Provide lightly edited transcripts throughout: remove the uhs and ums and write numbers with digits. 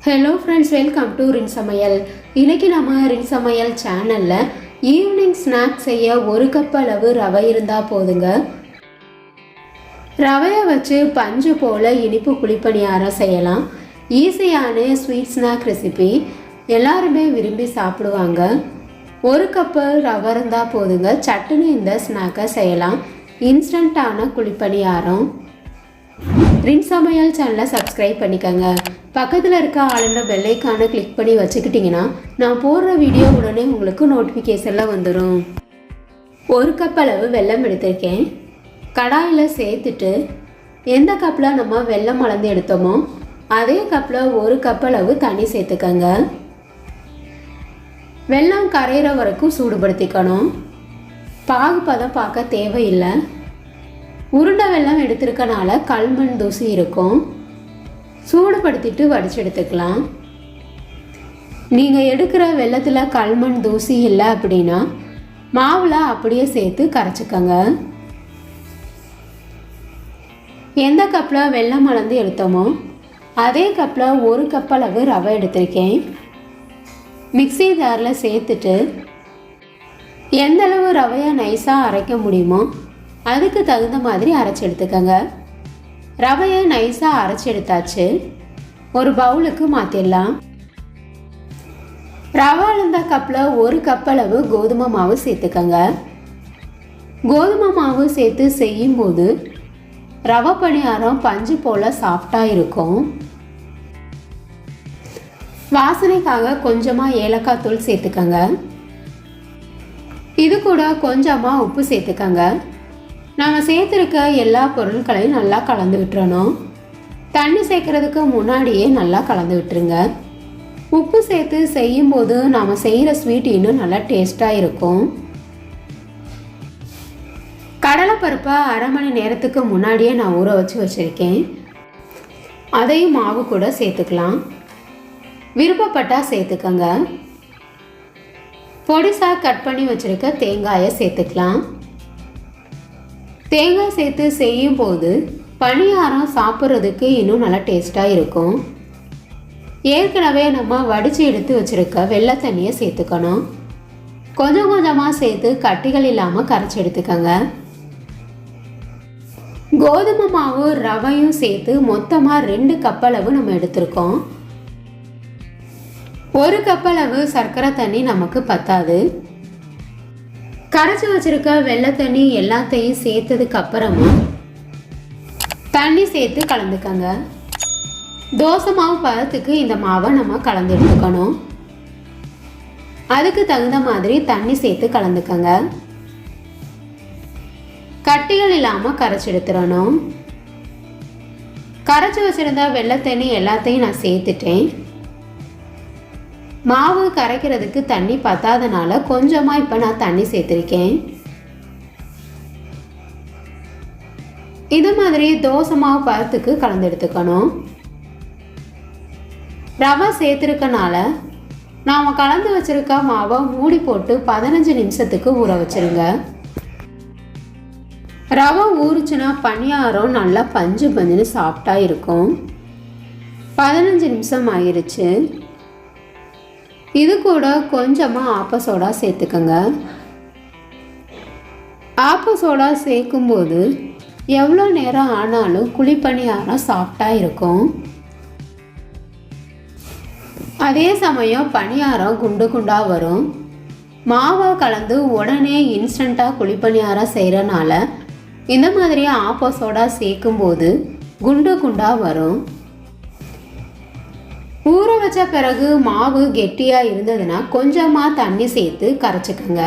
Hello friends, welcome to ரின் சமையல். இன்றைக்கி நம்ம ரின் சமையல் சேனலில் ஈவினிங் ஸ்நாக்ஸ் செய்ய ஒரு கப் அளவு ரவை இருந்தால் போதுங்க. ரவையை வச்சு பஞ்சு போல் இனிப்பு குழிப்பணியாரம் செய்யலாம். ஈஸியான ஸ்வீட் ஸ்நாக் ரெசிபி, எல்லாருமே விரும்பி சாப்பிடுவாங்க. ஒரு கப்பு ரவை இருந்தால் போதுங்க, சட்டுன்னு இந்த ஸ்நாக்கை செய்யலாம். இன்ஸ்டண்ட்டான குழிப்பணியாரம். ரின் சமையல் சேனலை சப்ஸ்கிரைப் பண்ணிக்கோங்க. பக்கத்தில் இருக்க ஆளுன்ற பெல்லைக்கான கிளிக் பண்ணி வச்சுக்கிட்டிங்கன்னா நான் போடுற வீடியோ உடனே உங்களுக்கு நோட்டிஃபிகேஷனில் வந்துடும். ஒரு கப் அளவு வெல்லம் எடுத்திருக்கேன். கடாயில் சேர்த்துட்டு எந்த கப்பில் நம்ம வெல்லம் அளந்து எடுத்தோமோ அதே கப்பில் ஒரு கப் அளவு தண்ணி சேர்த்துக்கோங்க. வெல்லம் கரையிற வரைக்கும் சூடுபடுத்திக்கணும். பாகுபதம் பார்க்க தேவையில்லை. உருண்டை வெல்லம் எடுத்துருக்கனால கல்மண் தூசி இருக்கும். சூடுபடுத்திட்டு வடித்து எடுத்துக்கலாம். நீங்கள் எடுக்கிற வெல்லத்தில் கல்மண் தூசி இல்லை அப்படின்னா மாவில் அப்படியே சேர்த்து கரைச்சிக்கோங்க. எந்த கப்பில் வெல்லம் அளந்து எடுத்தோமோ அதே கப்பில் ஒரு கப் அளவு ரவை எடுத்திருக்கேன். மிக்ஸி ஜாரில் சேர்த்துட்டு எந்தளவு ரவையை நைஸாக அரைக்க முடியுமோ அதுக்கு தகுந்த மாதிரி அரைச்சி எடுத்துக்கோங்க. ரவையை நைஸாக அரைச்சி எடுத்தாச்சு. ஒரு பவுலுக்கு மாற்றிடலாம். ரவை அளந்த கப்பில் ஒரு கப் அளவு கோதுமை மாவு சேர்த்துக்கோங்க. கோதுமை மாவு சேர்த்து செய்யும்போது ரவை பணியாரம் பஞ்சு போல் சாஃப்டாக இருக்கும். வாசனைக்காக கொஞ்சமாக ஏலக்காய் தூள் சேர்த்துக்கோங்க. இது கூட கொஞ்சமாக உப்பு சேர்த்துக்கோங்க. நம்ம சேர்த்துருக்க எல்லா பொருட்களையும் நல்லா கலந்து விட்டுறணும். தண்ணி சேர்க்குறதுக்கு முன்னாடியே நல்லா கலந்து விட்டுருங்க. உப்பு சேர்த்து செய்யும்போது நாம் செய்கிற ஸ்வீட் இன்னும் நல்லா டேஸ்ட்டாக இருக்கும். கடலைப்பருப்பை அரை மணி நேரத்துக்கு முன்னாடியே நான் ஊற வச்சு வச்சுருக்கேன். அதையும் மாவு கூட சேர்த்துக்கலாம். விருப்பப்பட்டால் சேர்த்துக்கோங்க. பொடிசாக கட் பண்ணி வச்சுருக்க தேங்காயை சேர்த்துக்கலாம். தேங்காய் சேர்த்து செய்யும்போது பணியாரம் சாப்பிட்றதுக்கு இன்னும் நல்லா டேஸ்ட்டாக இருக்கும். ஏற்கனவே நம்ம வடித்து எடுத்து வச்சுருக்க வெள்ளை தண்ணியை சேர்த்துக்கணும். கொஞ்சம் கொஞ்சமாக சேர்த்து கட்டிகள் இல்லாமல் கரைச்சி எடுத்துக்கோங்க. கோதுமை மாவு ரவையும் சேர்த்து மொத்தமாக 2 கப் அளவு நம்ம எடுத்திருக்கோம். ஒரு கப் அளவு சர்க்கரை தண்ணி நமக்கு பத்தாது. கரைச்சி வச்சிருக்க வெள்ளை தண்ணி எல்லாத்தையும் சேர்த்ததுக்கு அப்புறமா தண்ணி சேர்த்து கலந்துக்கங்க. தோசை மாவு பதத்துக்கு இந்த மாவை நம்ம கலந்து எடுத்துக்கணும். அதுக்கு தகுந்த மாதிரி தண்ணி சேர்த்து கலந்துக்கங்க. கட்டிகள் இல்லாமல் கரைச்சி எடுத்துடணும். கரைச்சி வச்சிருந்த வெள்ளை தண்ணி எல்லாத்தையும் நான் சேர்த்துட்டேன். மாவு கரைக்கிறதுக்கு தண்ணி பத்தாதனால கொஞ்சமாக இப்போ நான் தண்ணி சேர்த்துருக்கேன். இது மாதிரி தோசை மாவு பதத்துக்கு கலந்து எடுத்துக்கணும். ரவை சேர்த்துருக்கனால நாம் கலந்து வச்சுருக்க மாவை மூடி போட்டு 15 நிமிஷத்துக்கு ஊற வச்சுருங்க. ரவை ஊறுச்சுன்னா பணியாரம் நல்லா பஞ்சு பஞ்சுன்னு சாஃப்டாக இருக்கும். 15 நிமிஷம் ஆகிருச்சு. இது கூட கொஞ்சமாக ஆப்ப சோடா சேர்த்துக்கோங்க. ஆப்ப சோடா சேர்க்கும்போது எவ்வளோ நேரம் ஆனாலும் குழிப்பணியாரம் சாஃப்டாக இருக்கும். அதே சமயம் பணியாரம் குண்டு குண்டாக வரும். மாவை கலந்து உடனே இன்ஸ்டண்ட்டாக குழிப்பணியாரம் செய்கிறனால இந்த மாதிரி ஆப்ப சோடா சேர்க்கும்போது குண்டு குண்டாக வரும். ஊற வச்ச பிறகு மாவு கெட்டியாக இருந்ததுன்னா கொஞ்சமாக தண்ணி சேர்த்து கரைச்சிக்கோங்க.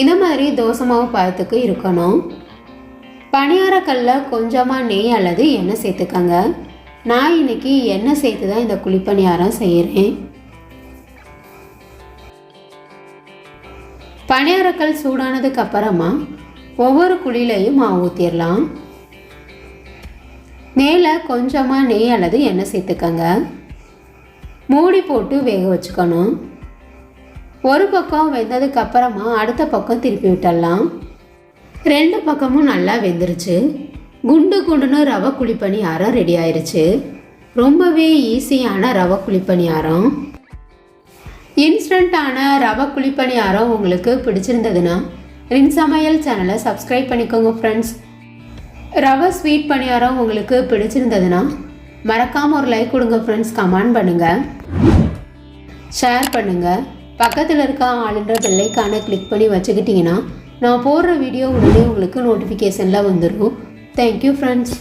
இந்த மாதிரி தோசை மாவு பதத்துக்கு இருக்கணும். பணியாரக்கல்லில் கொஞ்சமாக நெய் அல்லது எண்ணெய் சேர்த்துக்கோங்க. நான் இன்னைக்கு எண்ணெய் சேர்த்து தான் இந்த குழிப்பணியாரம் செய்கிறேன். பணியாரக்கல் சூடானதுக்கு அப்புறமா ஒவ்வொரு குழிலையும் மாவு ஊற்றிடலாம். மேலே கொஞ்சமாக நெய் அல்லது எண்ணெய் சேர்த்துக்கோங்க. மூடி போட்டு வேக வச்சுக்கணும். ஒரு பக்கம் வெந்ததுக்கு அப்புறமா அடுத்த பக்கம் திருப்பி விட்டுடலாம். 2 பக்கமும் நல்லா வெந்துருச்சு. குண்டு குண்டுன்னு ரவை குழிப்பணியாரம் ரெடி ஆயிடுச்சு. ரொம்பவே ஈஸியான ரவை குழிப்பணியாரம். இன்ஸ்டண்ட்டான ரவை குழிப்பணியாரம் உங்களுக்கு பிடிச்சிருந்ததுன்னா ரின் சமையல் சேனலை சப்ஸ்கிரைப் பண்ணிக்கோங்க ஃப்ரெண்ட்ஸ். ரவை ஸ்வீட் பணியாரம் உங்களுக்கு பிடிச்சிருந்ததுன்னா மறக்காமல் ஒரு லைக் கொடுங்க ஃப்ரெண்ட்ஸ். கமெண்ட் பண்ணுங்கள், ஷேர் பண்ணுங்கள். பக்கத்தில் இருக்க ஆளுன்ற பெல்லைக்கான கிளிக் பண்ணி வச்சுக்கிட்டிங்கன்னா நான் போடுற வீடியோ உடனே உங்களுக்கு நோட்டிஃபிகேஷனில் வந்துடும். Thank you friends.